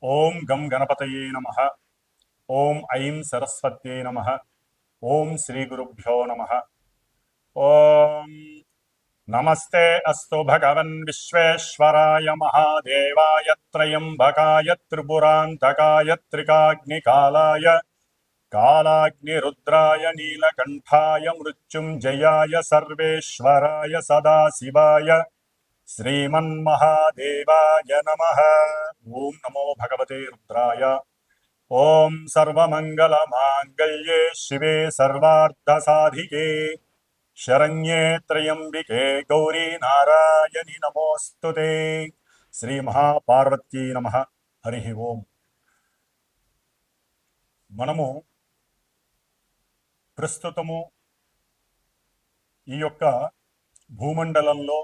ఓం గం గణపతయే నమః. ఓం ఐం సరస్వత్యై నమః. ఓం శ్రీ గురుభ్యో నమః. ఓం నమస్తే అస్తు భగవన్ విశ్వేశ్వరాయ మహాదేవాయ త్రయంబకాయ త్రిపురాంతకాయ త్రికాగ్నికాలాయ కాలాగ్నిరుద్రాయ నీలకంఠాయ మృత్యుంజయాయ సర్వేశ్వరాయ సదాశివాయ శ్రీమన్మహాదేవాయ నమః. ఓం నమో భగవతే రుద్రాయ. ఓం సర్వమంగళమాంగళ్యే శివే సర్వార్థసాధికే శరణ్యే త్రయంబికే గౌరీ నారాయణి నమోస్తుతే. శ్రీ మహాపార్వతీ నమః. హరి ఓం. మనము ప్రస్తుతము ఈ యొక్క భూమండలంలో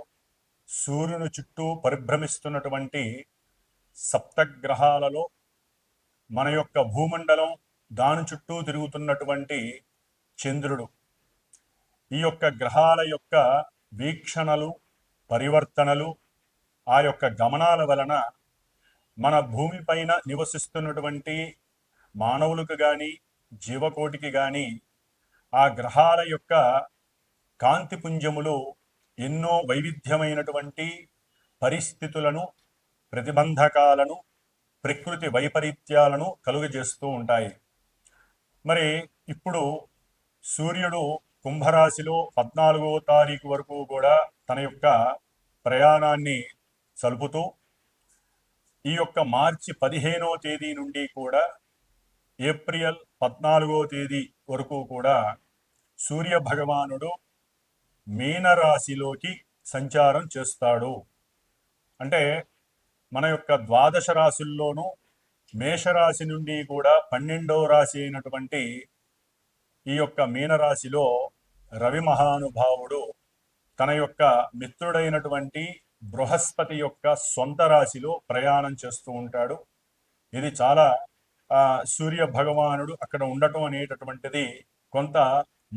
సూర్యుని చుట్టూ పరిభ్రమిస్తున్నటువంటి సప్తగ్రహాలలో మన యొక్క భూమండలం దాని చుట్టూ తిరుగుతున్నటువంటి చంద్రుడు, ఈ యొక్క గ్రహాల యొక్క వీక్షణలు, పరివర్తనలు, ఆ యొక్క గమనాల వలన మన భూమిపైన నివసిస్తున్నటువంటి మానవులకు కానీ జీవకోటికి కానీ ఆ గ్రహాల యొక్క కాంతిపుంజములు ఎన్నో వైవిధ్యమైనటువంటి పరిస్థితులను, ప్రతిబంధకాలను, ప్రకృతి వైపరీత్యాలను కలుగజేస్తూ ఉంటాయి. మరి ఇప్పుడు సూర్యుడు కుంభరాశిలో 14వ తారీఖు వరకు కూడా తన యొక్క ప్రయాణాన్ని సలుపుతూ ఈ యొక్క మార్చి 15వ తేదీ నుండి కూడా ఏప్రిల్ 14వ తేదీ వరకు కూడా సూర్య భగవానుడు మీనరాశిలోకి సంచారం చేస్తాడు. అంటే మన యొక్క ద్వాదశ రాశుల్లోనూ మేషరాశి నుండి కూడా 12వ రాశి అయినటువంటి ఈ యొక్క మీనరాశిలో రవి మహానుభావుడు తన యొక్క మిత్రుడైనటువంటి బృహస్పతి యొక్క సొంత రాశిలో ప్రయాణం చేస్తూ ఉంటాడు. ఇది చాలా సూర్య భగవానుడు అక్కడ ఉండటం అనేటటువంటిది కొంత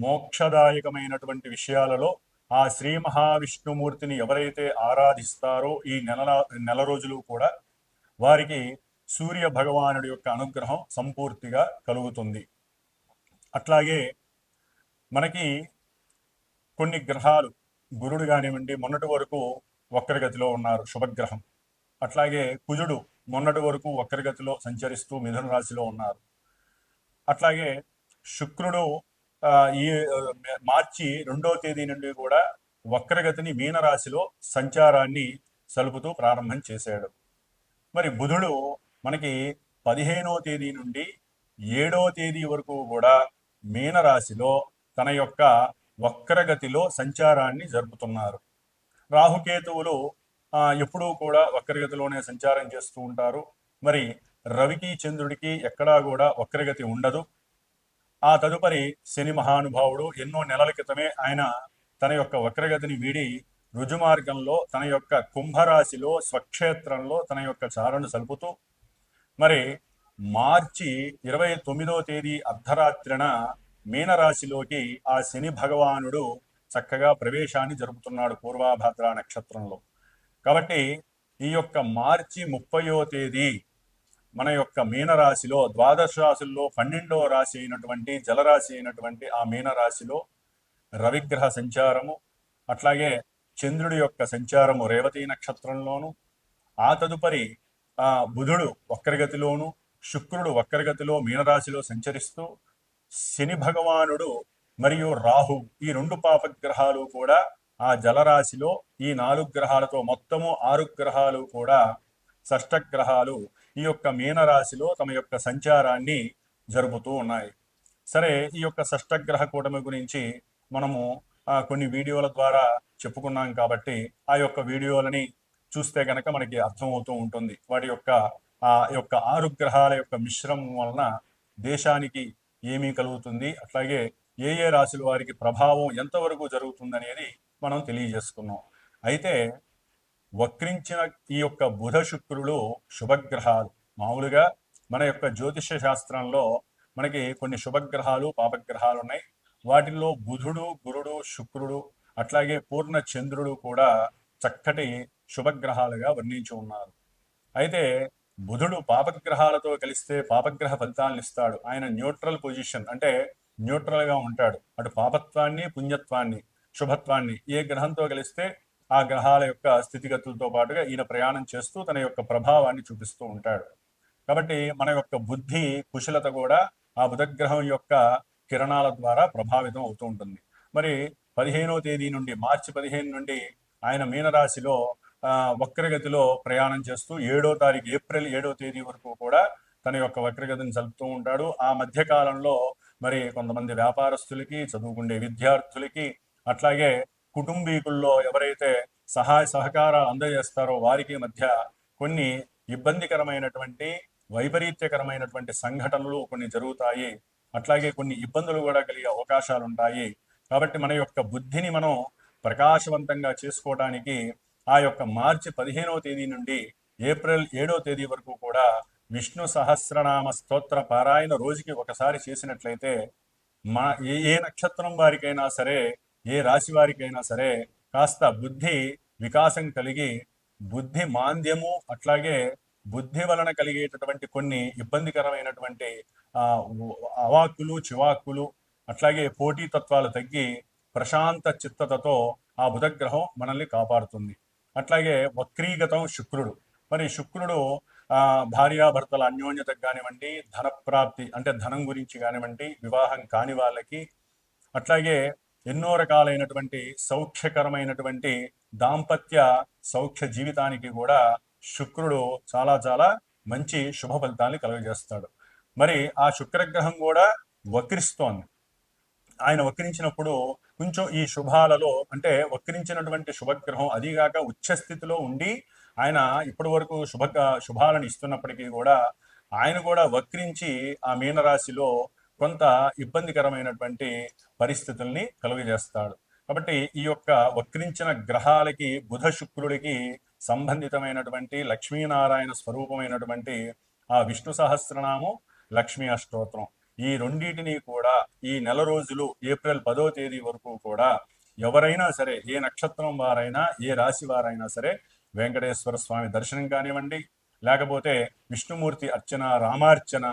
మోక్షదాయకమైనటువంటి విషయాలలో ఆ శ్రీ మహావిష్ణుమూర్తిని ఎవరైతే ఆరాధిస్తారో ఈ నెల రోజులు కూడా వారికి సూర్య భగవానుడి యొక్క అనుగ్రహం సంపూర్తిగా కలుగుతుంది. అట్లాగే మనకి కొన్ని గ్రహాలు, గురుడు కానివ్వండి మొన్నటి వరకు వక్రగతిలో ఉన్నారు, శుభగ్రహం. అట్లాగే కుజుడు మొన్నటి వరకు వక్రగతిలో సంచరిస్తూ మిథున రాశిలో ఉన్నారు. అట్లాగే శుక్రుడు ఈ మార్చి 2వ తేదీ నుండి కూడా వక్రగతిని మీనరాశిలో సంచారాన్ని సలుపుతూ ప్రారంభం చేశాడు. మరి బుధుడు మనకి 15వ తేదీ నుండి 7వ తేదీ వరకు కూడా మీనరాశిలో తన యొక్క వక్రగతిలో సంచారాన్ని జరుపుతున్నారు. రాహుకేతువులు ఎప్పుడూ కూడా వక్రగతిలోనే సంచారం చేస్తూ ఉంటారు. మరి రవికి చంద్రుడికి ఎక్కడా కూడా వక్రగతి ఉండదు. ఆ తదుపరి శని మహానుభావుడు ఎన్నో నెలల క్రితమే ఆయన తన యొక్క వక్రగతిని వీడి రుజుమార్గంలో తన యొక్క కుంభరాశిలో స్వక్షేత్రంలో తన యొక్క చారణ సలుపుతూ మరి మార్చి 29వ తేదీ అర్ధరాత్రిన మీనరాశిలోకి ఆ శని భగవానుడు చక్కగా ప్రవేశాన్ని జరుపుతున్నాడు పూర్వాభాద్ర నక్షత్రంలో. కాబట్టి ఈ యొక్క మార్చి 30వ తేదీ మన యొక్క మీనరాశిలో ద్వాదశ రాశుల్లో 12వ రాశి అయినటువంటి జలరాశి అయినటువంటి ఆ మీనరాశిలో రవిగ్రహ సంచారము, అట్లాగే చంద్రుడి యొక్క సంచారము రేవతి నక్షత్రంలోను, ఆ తదుపరి బుధుడు వక్రగతిలోను, శుక్రుడు వక్రగతిలో మీనరాశిలో సంచరిస్తూ శని భగవానుడు మరియు రాహు ఈ 2 పాపగ్రహాలు కూడా ఆ జలరాశిలో ఈ 4 గ్రహాలతో మొత్తము 6 గ్రహాలు కూడా షష్టగ్రహాలు ఈ యొక్క మీనరాశిలో తమ యొక్క సంచారాన్ని జరుపుతూ ఉన్నాయి. సరే, ఈ యొక్క షష్టగ్రహ కూటమి గురించి మనము కొన్ని వీడియోల ద్వారా చెప్పుకున్నాం కాబట్టి ఆ యొక్క వీడియోలని చూస్తే కనుక మనకి అర్థమవుతూ ఉంటుంది. వాటి యొక్క ఆ యొక్క 6 గ్రహాల యొక్క మిశ్రమం వలన దేశానికి ఏమీ కలుగుతుంది, అట్లాగే ఏ ఏ రాశుల వారికి ప్రభావం ఎంతవరకు జరుగుతుంది అనేది మనం తెలియజేసుకున్నాం. అయితే వక్రించిన ఈ యొక్క బుధ శుక్రులు శుభగ్రహాలు. మామూలుగా మన యొక్క జ్యోతిష శాస్త్రంలో మనకి కొన్ని శుభగ్రహాలు పాపగ్రహాలు ఉన్నాయి. వాటిల్లో బుధుడు, గురుడు, శుక్రుడు, అట్లాగే పూర్ణ చంద్రుడు కూడా చక్కటి శుభగ్రహాలుగా వర్ణించి ఉన్నారు. అయితే బుధుడు పాపగ్రహాలతో కలిస్తే పాపగ్రహ ఫలితాలను ఇస్తాడు. ఆయన న్యూట్రల్ పొజిషన్, అంటే న్యూట్రల్ గా ఉంటాడు. అటు పాపత్వాన్ని, పుణ్యత్వాన్ని, శుభత్వాన్ని ఏ గ్రహంతో కలిస్తే ఆ గ్రహాల యొక్క స్థితిగతులతో పాటుగా ఈయన ప్రయాణం చేస్తూ తన యొక్క ప్రభావాన్ని చూపిస్తూ ఉంటాడు. కాబట్టి మన యొక్క బుద్ధి కుశలత కూడా ఆ బుధగ్రహం యొక్క కిరణాల ద్వారా ప్రభావితం అవుతూ ఉంటుంది. మరి 15వ తేదీ నుండి, మార్చి 15 నుండి ఆయన మీనరాశిలో వక్రగతిలో ప్రయాణం చేస్తూ 7వ తారీఖు, ఏప్రిల్ 7వ తేదీ వరకు కూడా తన యొక్క వక్రగతిని జరుపుతూ ఉంటాడు. ఆ మధ్య కాలంలో మరి కొంతమంది వ్యాపారస్తులకి, చదువుకునే విద్యార్థులకి, అట్లాగే కుటుంబీకుల్లో ఎవరైతే సహాయ సహకారాలు అందజేస్తారో వారికి మధ్య కొన్ని ఇబ్బందికరమైనటువంటి, వైపరీత్యకరమైనటువంటి సంఘటనలు కొన్ని జరుగుతాయి. అట్లాగే కొన్ని ఇబ్బందులు కూడా కలిగే అవకాశాలు ఉంటాయి. కాబట్టి మన యొక్క బుద్ధిని మనం ప్రకాశవంతంగా చేసుకోవడానికి ఆ యొక్క మార్చి 15వ తేదీ నుండి ఏప్రిల్ 7వ తేదీ వరకు కూడా విష్ణు సహస్రనామ స్తోత్ర పారాయణ రోజుకి ఒకసారి చేసినట్లయితే ఏ నక్షత్రం వారికైనా సరే, ఏ రాశి వారికైనా సరే కాస్త బుద్ధి వికాసం కలిగి, బుద్ధి మాంద్యము, అట్లాగే బుద్ధి వలన కలిగేటటువంటి కొన్ని ఇబ్బందికరమైనటువంటి అవాక్కులు, చివాక్కులు, అట్లాగే పోటీతత్వాలు తగ్గి ప్రశాంత చిత్తతతో ఆ బుధగ్రహం మనల్ని కాపాడుతుంది. అట్లాగే వక్రీగతం శుక్రుడు. మరి శుక్రుడు భార్యాభర్తల అన్యోన్యతకు కానివ్వండి, ధన ప్రాప్తి అంటే ధనం గురించి కానివ్వండి, వివాహం కాని వాళ్ళకి, అట్లాగే ఎన్నో రకాలైనటువంటి సౌఖ్యకరమైనటువంటి దాంపత్య సౌఖ్య జీవితానికి కూడా శుక్రుడు చాలా చాలా మంచి శుభ ఫలితాన్ని కలుగజేస్తాడు. మరి ఆ శుక్రగ్రహం కూడా వక్రిస్తోంది. ఆయన వక్రించినప్పుడు కొంచెం ఈ శుభాలలో, అంటే వక్రించినటువంటి శుభగ్రహం అదిగాక ఉచ్చస్థితిలో ఉండి ఆయన ఇప్పటి వరకు శుభాలను ఇస్తున్నప్పటికీ కూడా ఆయన కూడా వక్రించి ఆ మీనరాశిలో కొంత ఇబ్బందికరమైనటువంటి పరిస్థితుల్ని కలుగజేస్తాడు. కాబట్టి ఈ యొక్క వక్రించిన గ్రహాలకి, బుధ శుక్రుడికి సంబంధితమైనటువంటి లక్ష్మీనారాయణ స్వరూపమైనటువంటి ఆ విష్ణు సహస్రనామం, లక్ష్మీ అష్టోత్తరం, ఈ రెండింటిని కూడా ఈ నెల రోజులు ఏప్రిల్ 10వ తేదీ వరకు కూడా ఎవరైనా సరే, ఏ నక్షత్రం వారైనా, ఏ రాశి వారైనా సరే వెంకటేశ్వర స్వామి దర్శనం కానివ్వండి, లేకపోతే విష్ణుమూర్తి అర్చన, రామార్చన,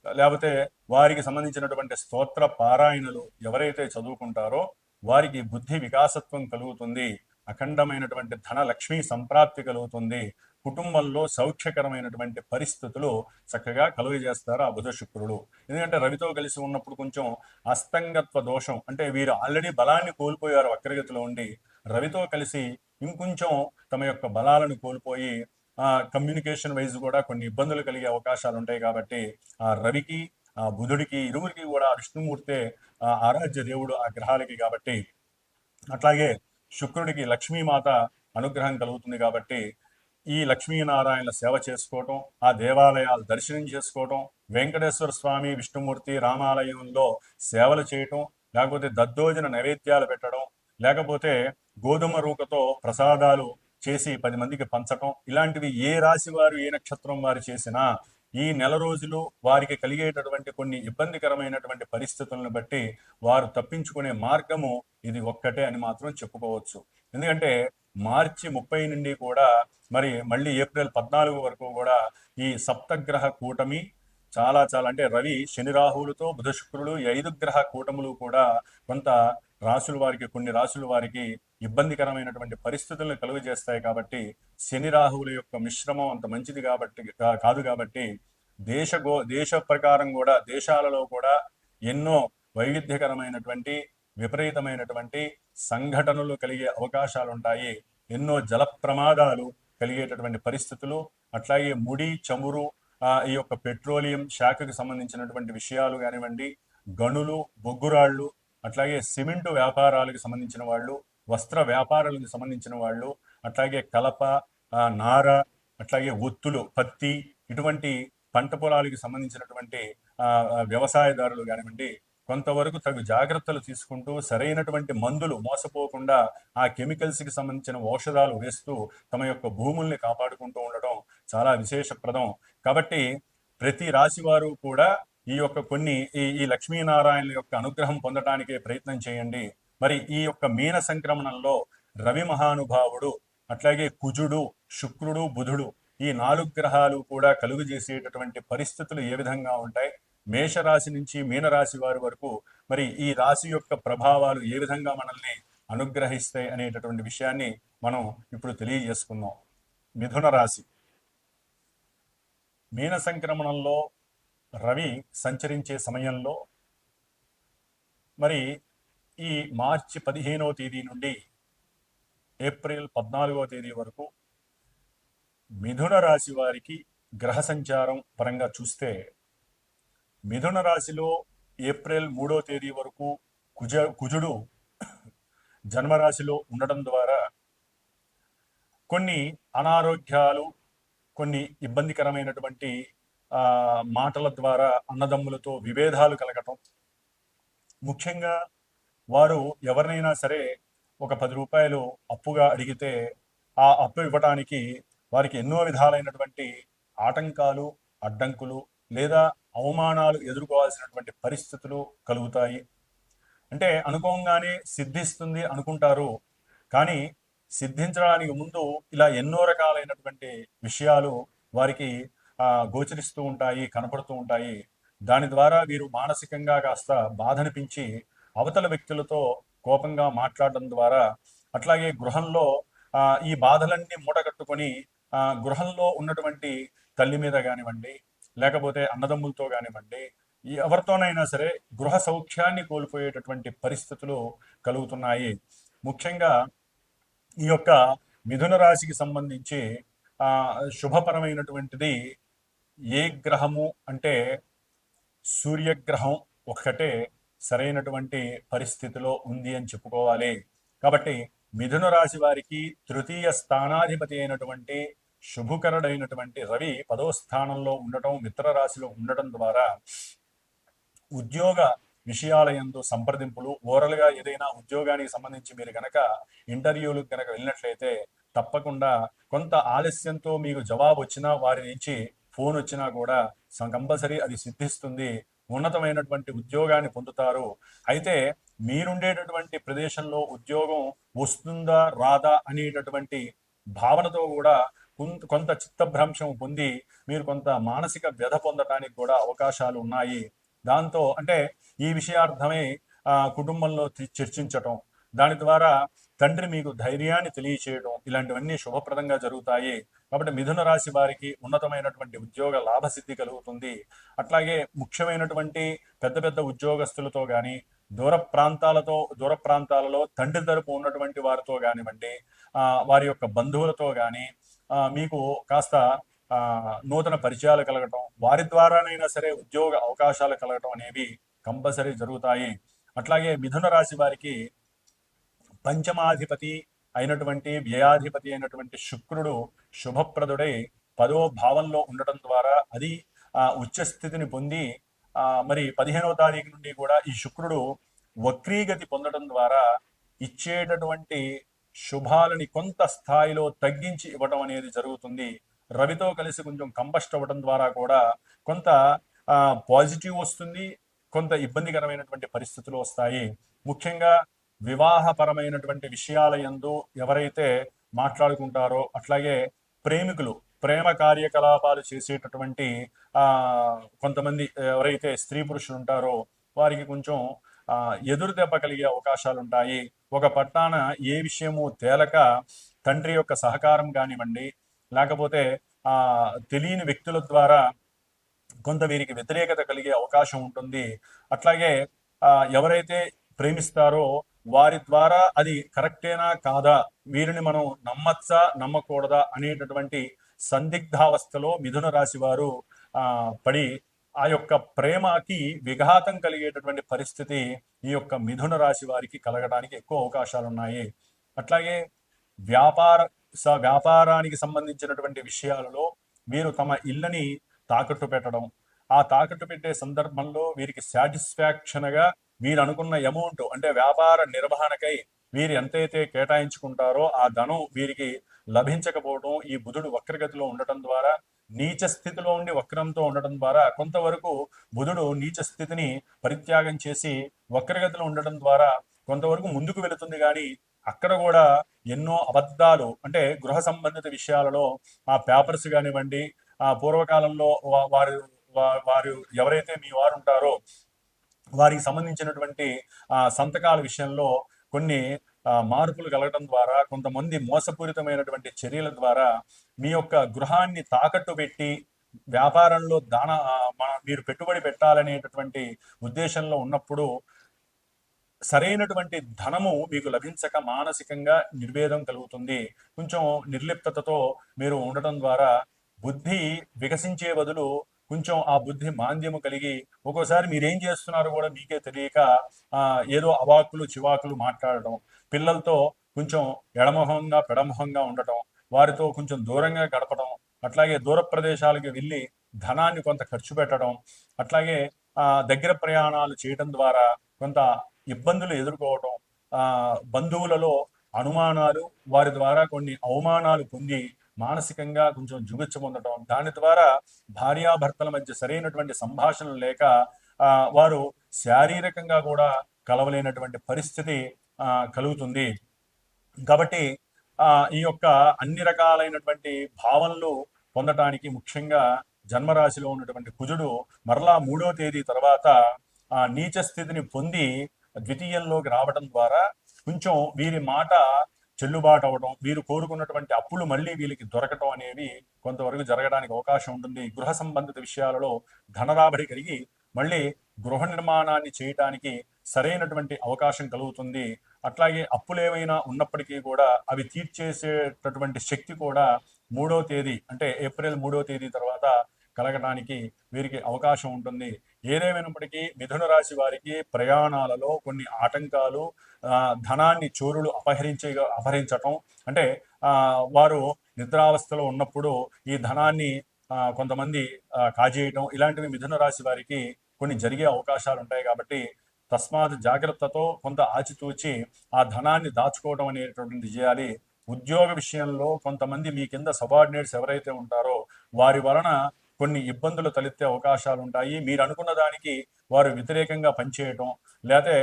లేకపోతే వారికి సంబంధించినటువంటి స్తోత్ర పారాయణలు ఎవరైతే చదువుకుంటారో వారికి బుద్ధి వికాసత్వం కలుగుతుంది, అఖండమైనటువంటి ధన లక్ష్మీ సంప్రాప్తి కలుగుతుంది, కుటుంబంలో సౌఖ్యకరమైనటువంటి పరిస్థితులు చక్కగా కలుగజేస్తారు ఆ బుధ శుక్రుడు. ఎందుకంటే రవితో కలిసి ఉన్నప్పుడు కొంచెం అస్తంగత్వ దోషం, అంటే వీరు ఆల్రెడీ బలాన్ని కోల్పోయారు వక్రగతిలో ఉండి, రవితో కలిసి ఇంకొంచెం తమ యొక్క బలాలను కోల్పోయి కమ్యూనికేషన్ వైజ్ కూడా కొన్ని ఇబ్బందులు కలిగే అవకాశాలు ఉంటాయి. కాబట్టి ఆ రవికి, ఆ బుధుడికి, ఇరువురికి కూడా విష్ణుమూర్తే ఆరాధ్య దేవుడు ఆ గ్రహాలకి. కాబట్టి అట్లాగే శుక్రుడికి లక్ష్మీమాత అనుగ్రహం కలుగుతుంది. కాబట్టి ఈ లక్ష్మీనారాయణల సేవ చేసుకోవటం, ఆ దేవాలయాలు దర్శనం చేసుకోవటం, వెంకటేశ్వర స్వామి, విష్ణుమూర్తి రామాలయంలో సేవలు చేయటం, లేకపోతే దద్దోజన నైవేద్యాలు పెట్టడం, లేకపోతే గోధుమ రూకతో ప్రసాదాలు చేసి 10 మందికి పంచటం, ఇలాంటివి ఏ రాశి వారు, ఏ నక్షత్రం వారు చేసినా ఈ నెల రోజులు వారికి కలిగేటటువంటి కొన్ని ఇబ్బందికరమైనటువంటి పరిస్థితులను బట్టి వారు తప్పించుకునే మార్గము ఇది ఒక్కటే అని మాత్రం చెప్పుకోవచ్చు. ఎందుకంటే మార్చి 30 నుండి కూడా మరి మళ్ళీ ఏప్రిల్ 14 వరకు కూడా ఈ సప్తగ్రహ కూటమి చాలా చాలా, అంటే రవి, శని, రాహువులతో బుధ శుక్రుడు, ఈ 5 గ్రహ కూటములు కూడా కొంత రాసుల వారికి, కొన్ని రాసుల వారికి ఇబ్బందికరమైనటువంటి పరిస్థితులను కలుగజేస్తాయి. కాబట్టి శని రాహువుల యొక్క మిశ్రమం అంత మంచిది కాదు. కాబట్టి దేశ ప్రకారం కూడా దేశాలలో కూడా ఎన్నో వైవిధ్యకరమైనటువంటి, విపరీతమైనటువంటి సంఘటనలు కలిగే అవకాశాలు ఉంటాయి. ఎన్నో జల ప్రమాదాలు కలిగేటటువంటి పరిస్థితులు, అట్లాగే ముడి, చమురు, ఈ యొక్క పెట్రోలియం శాఖకు సంబంధించినటువంటి విషయాలు కానివ్వండి, గనులు, బొగ్గురాళ్ళు, అట్లాగే సిమెంటు వ్యాపారాలకు సంబంధించిన వాళ్ళు, వస్త్ర వ్యాపారాలకు సంబంధించిన వాళ్ళు, అట్లాగే కలప, నార, అట్లాగే ఒత్తులు, పత్తి, ఇటువంటి పంట పొలాలకు సంబంధించినటువంటి వ్యవసాయదారులు కానివ్వండి, కొంతవరకు తగు జాగ్రత్తలు తీసుకుంటూ సరైనటువంటి మందులు మోసపోకుండా ఆ కెమికల్స్కి సంబంధించిన ఔషధాలు వేస్తూ తమ యొక్క భూముల్ని కాపాడుకుంటూ ఉండటం చాలా విశేషప్రదం. కాబట్టి ప్రతి రాశి వారు కూడా ఈ యొక్క ఈ లక్ష్మీనారాయణ యొక్క అనుగ్రహం పొందటానికే ప్రయత్నం చేయండి. మరి ఈ యొక్క మీన సంక్రమణంలో రవి మహానుభావుడు, అట్లాగే కుజుడు, శుక్రుడు, బుధుడు, ఈ 4 గ్రహాలు కూడా కలుగు చేసేటటువంటి పరిస్థితులు ఏ విధంగా ఉంటాయి, మేషరాశి నుంచి మీనరాశి వారి వరకు మరి ఈ రాశి యొక్క ప్రభావాలు ఏ విధంగా మనల్ని అనుగ్రహిస్తాయి అనేటటువంటి విషయాన్ని మనం ఇప్పుడు తెలియజేసుకుందాం. మిథున రాశి. మీన సంక్రమణంలో రవి సంచరించే సమయంలో మరి ఈ మార్చి 15వ తేదీ నుండి ఏప్రిల్ 14వ తేదీ వరకు మిథున రాశి వారికి గ్రహ సంచారం పరంగా చూస్తే మిథున రాశిలో ఏప్రిల్ 3వ తేదీ వరకు కుజుడు జన్మరాశిలో ఉండడం ద్వారా కొన్ని అనారోగ్యాలు, కొన్ని ఇబ్బందికరమైనటువంటి మాటల ద్వారా అన్నదమ్ములతో విభేదాలు కలగటం, ముఖ్యంగా వారు ఎవరినైనా సరే ఒక 10 రూపాయలు అప్పుగా అడిగితే ఆ అప్పు ఇవ్వటానికి వారికి ఎన్నో విధాలైనటువంటి ఆటంకాలు, అడ్డంకులు లేదా అవమానాలు ఎదుర్కోవాల్సినటువంటి పరిస్థితులు కలుగుతాయి. అంటే అనుకోగానే సిద్ధిస్తుంది అనుకుంటారు, కానీ సిద్ధించడానికి ముందు ఇలా ఎన్నో రకాలైనటువంటి విషయాలు వారికి గోచరిస్తూ ఉంటాయి, కనపడుతూ ఉంటాయి. దాని ద్వారా వీరు మానసికంగా కాస్త బాధనిపించి అవతల వ్యక్తులతో కోపంగా మాట్లాడడం ద్వారా, అట్లాగే గృహంలో ఈ బాధలన్నీ మూటగట్టుకొని గృహంలో ఉన్నటువంటి తల్లి మీద కానివ్వండి, లేకపోతే అన్నదమ్ములతో కానివ్వండి, ఎవరితోనైనా సరే గృహ సౌఖ్యాన్ని కోల్పోయేటటువంటి పరిస్థితులు కలుగుతున్నాయి. ముఖ్యంగా ఈ యొక్క మిథున రాశికి సంబంధించి శుభపరమైనటువంటిది ఏ గ్రహము అంటే సూర్యగ్రహం ఒక్కటే సరైనటువంటి పరిస్థితిలో ఉంది అని చెప్పుకోవాలి. కాబట్టి మిథున రాశి వారికి తృతీయ స్థానాధిపతి అయినటువంటి శుభకరుడైనటువంటి రవి 10వ స్థానంలో ఉండటం, మిత్ర రాశిలో ఉండటం ద్వారా ఉద్యోగ విషయాల యందు సంప్రదింపులు, ఓరల్గా ఏదైనా ఉద్యోగానికి సంబంధించి మీరు కనుక ఇంటర్వ్యూలకు కనుక వెళ్ళినట్లయితే తప్పకుండా కొంత ఆలస్యంతో మీకు జవాబు వచ్చినా, వారి నుంచి ఫోన్ వచ్చినా కూడా కంపల్సరీ అది సిద్ధిస్తుంది, ఉన్నతమైనటువంటి ఉద్యోగాన్ని పొందుతారు. అయితే మీరుండేటటువంటి ప్రదేశంలో ఉద్యోగం వస్తుందా రాదా అనేటటువంటి భావనతో కూడా కొంత చిత్తభ్రంశం పొంది మీరు కొంత మానసిక వ్యధ పొందడానికి కూడా అవకాశాలు ఉన్నాయి. దాంతో అంటే ఈ విషయార్థమై కుటుంబంలో చర్చించటం, దాని ద్వారా తండ్రి మీకు ధైర్యాన్ని తెలియచేయడం, ఇలాంటివన్నీ శుభప్రదంగా జరుగుతాయి. కాబట్టి మిథున రాశి వారికి ఉన్నతమైనటువంటి ఉద్యోగ లాభసిద్ధి కలుగుతుంది. అట్లాగే ముఖ్యమైనటువంటి పెద్ద పెద్ద ఉద్యోగస్తులతో కానీ, దూర ప్రాంతాలలో తండ్రి తరపు ఉన్నటువంటి వారితో కానివ్వండి, వారి యొక్క బంధువులతో కానీ మీకు కాస్త నూతన పరిచయాలు కలగటం, వారి ద్వారానైనా సరే ఉద్యోగ అవకాశాలు కలగటం అనేవి కంపల్సరీ జరుగుతాయి. అట్లాగే మిథున రాశి వారికి పంచమాధిపతి అయినటువంటి వ్యయాధిపతి అయినటువంటి శుక్రుడు శుభప్రదుడై 10వ భావంలో ఉండటం ద్వారా అది ఉచ్చస్థితిని పొంది మరి 15వ తారీఖు నుండి కూడా ఈ శుక్రుడు వక్రీగతి పొందడం ద్వారా ఇచ్చేటటువంటి శుభాలని కొంత స్థాయిలో తగ్గించి ఇవ్వడం అనేది జరుగుతుంది. రవితో కలిసి కొంచెం కంబస్ట్ అవ్వడం ద్వారా కూడా కొంత పాజిటివ్ వస్తుంది, కొంత ఇబ్బందికరమైనటువంటి పరిస్థితులు వస్తాయి. ముఖ్యంగా వివాహపరమైనటువంటి విషయాల యందు ఎవరైతే మాట్లాడుకుంటారో, అట్లాగే ప్రేమికులు ప్రేమ కార్యకలాపాలు చేసేటటువంటి కొంతమంది ఎవరైతే స్త్రీ పురుషులు ఉంటారో వారికి కొంచెం ఎదురు దెబ్బ కలిగే అవకాశాలు ఉంటాయి. ఒక పట్టాన ఏ విషయము తేలక తండ్రి యొక్క సహకారం కానివ్వండి, లేకపోతే తెలియని వ్యక్తుల ద్వారా కొంత వీరికి వ్యతిరేకత కలిగే అవకాశం ఉంటుంది. అట్లాగే ఎవరైతే ప్రేమిస్తారో వారి ద్వారా అది కరెక్టేనా కాదా, వీరిని మనం నమ్మచ్చా నమ్మకూడదా అనేటటువంటి సందిగ్ధావస్థలో మిథున రాశి వారు పడి ఆ యొక్క ప్రేమకి విఘాతం కలిగేటటువంటి పరిస్థితి ఈ యొక్క మిథున రాశి వారికి కలగడానికి ఎక్కువ అవకాశాలు ఉన్నాయి. అట్లాగే వ్యాపారానికి సంబంధించినటువంటి విషయాలలో వీరు తమ ఇళ్ళని తాకట్టు పెట్టడం, ఆ తాకట్టు పెట్టే సందర్భంలో వీరికి సాటిస్ఫాక్షన్గా వీరు అనుకున్న అమౌంట్ అంటే వ్యాపార నిర్వహణకై వీరు ఎంతైతే కేటాయించుకుంటారో ఆ ధనం వీరికి లభించకపోవడం, ఈ బుధుడు వక్రగతిలో ఉండటం ద్వారా, నీచ స్థితిలో ఉండి వక్రంతో ఉండటం ద్వారా కొంతవరకు బుధుడు నీచ స్థితిని పరిత్యాగం చేసి వక్రగతిలో ఉండటం ద్వారా కొంతవరకు ముందుకు వెళుతుంది, కానీ అక్కడ కూడా ఎన్నో అబద్ధాలు, అంటే గృహ సంబంధిత విషయాలలో ఆ పేపర్స్ కానివ్వండి, ఆ పూర్వకాలంలో వారు ఎవరైతే మీ వారు ఉంటారో వారికి సంబంధించినటువంటి సంతకాల విషయంలో కొన్ని మార్పులు కలగడం ద్వారా, కొంతమంది మోసపూరితమైనటువంటి చర్యల ద్వారా మీ యొక్క గృహాన్ని తాకట్టు పెట్టి వ్యాపారంలో మీరు పెట్టుబడి పెట్టాలనేటటువంటి ఉద్దేశంలో ఉన్నప్పుడు సరైనటువంటి ధనము మీకు లభించక మానసికంగా నిర్వేదం కలుగుతుంది. కొంచెం నిర్లిప్తతతో మీరు ఉండటం ద్వారా బుద్ధి వికసించే బదులు కొంచెం ఆ బుద్ధి మాంద్యము కలిగి ఒక్కోసారి మీరేం చేస్తున్నారో కూడా మీకే తెలియక ఏదో అవాకులు చివాకులు మాట్లాడటం, పిల్లలతో కొంచెం ఎడమొహంగా పెడమొహంగా ఉండటం, వారితో కొంచెం దూరంగా గడపడం, అట్లాగే దూర ప్రదేశాలకు వెళ్ళి ధనాన్ని కొంత ఖర్చు పెట్టడం, అట్లాగే దగ్గర ప్రయాణాలు చేయడం ద్వారా కొంత ఇబ్బందులు ఎదుర్కోవటం, బంధువులలో అనుమానాలు, వారి ద్వారా కొన్ని అవమానాలు పొంది మానసికంగా కొంచెం జుగుచ్చ పొందటం, దాని ద్వారా భార్యాభర్తల మధ్య సరైనటువంటి సంభాషణలు లేక వారు శారీరకంగా కూడా కలవలేనటువంటి పరిస్థితి కలుగుతుంది. కాబట్టి ఈ యొక్క అన్ని రకాలైనటువంటి భావనలు పొందటానికి ముఖ్యంగా జన్మరాశిలో ఉన్నటువంటి కుజుడు మరలా 3వ తేదీ తర్వాత నీచ స్థితిని పొంది ద్వితీయంలోకి రావడం ద్వారా కొంచెం వీరి మాట చెల్లుబాటు అవ్వడం, వీరు కోరుకున్నటువంటి అప్పులు మళ్ళీ వీరికి దొరకటం అనేవి కొంతవరకు జరగడానికి అవకాశం ఉంటుంది. గృహ సంబంధిత విషయాలలో ధనరాబడి కలిగి మళ్ళీ గృహ నిర్మాణాన్ని చేయటానికి సరైనటువంటి అవకాశం కలుగుతుంది. అట్లాగే అప్పులు ఏమైనా ఉన్నప్పటికీ కూడా అవి తీర్చేసేటటువంటి శక్తి కూడా 3వ తేదీ, అంటే ఏప్రిల్ 3వ తేదీ తర్వాత కలగడానికి వీరికి అవకాశం ఉంటుంది. ఏదేమైనప్పటికీ మిథున రాశి వారికి ప్రయాణాలలో కొన్ని ఆటంకాలు, ధనాన్ని చోరులు అపహరించటం, అంటే వారు నిద్రావస్థలో ఉన్నప్పుడు ఈ ధనాన్ని కొంతమంది కాజేయటం, ఇలాంటివి మిథున రాశి వారికి కొన్ని జరిగే అవకాశాలు ఉంటాయి. కాబట్టి తస్మాత్ జాగ్రత్తతో కొంత ఆచితూచి ఆ ధనాన్ని దాచుకోవడం అనేటువంటిది చేయాలి. ఉద్యోగ విషయంలో కొంతమంది మీ కింద సబార్డినేట్స్ ఎవరైతే ఉంటారో వారి వలన కొన్ని ఇబ్బందులు తలెత్తే అవకాశాలు ఉంటాయి. మీరు అనుకున్న దానికి వారు వ్యతిరేకంగా పనిచేయటం, లేకపోతే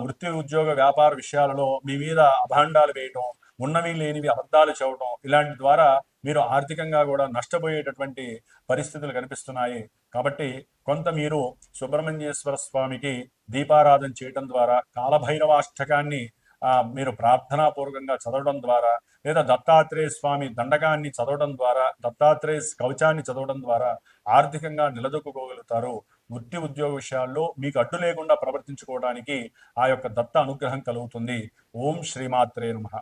వృత్తి ఉద్యోగ వ్యాపార విషయాలలో మీ మీద అభాండాలు వేయటం, ఉన్నవి లేనివి అబద్ధాలు చెప్పడం, ఇలాంటి ద్వారా మీరు ఆర్థికంగా కూడా నష్టపోయేటటువంటి పరిస్థితులు కనిపిస్తున్నాయి. కాబట్టి కొంత మీరు సుబ్రహ్మణ్యేశ్వర స్వామికి దీపారాధన చేయడం ద్వారా, కాలభైరవాష్టకాన్ని మీరు ప్రార్థనాపూర్వకంగా చదవడం ద్వారా, లేదా దత్తాత్రేయ స్వామి దండకాన్ని చదవడం ద్వారా, దత్తాత్రేయ కవచాన్ని చదవడం ద్వారా ఆర్థికంగా నిలదొక్కుకోగలుగుతారు. వృత్తి ఉద్యోగ విషయాల్లో మీకు అడ్డు లేకుండా ప్రవర్తించుకోవడానికి ఆ యొక్క దత్త అనుగ్రహం కలుగుతుంది. ఓం శ్రీమాత్రే నమః.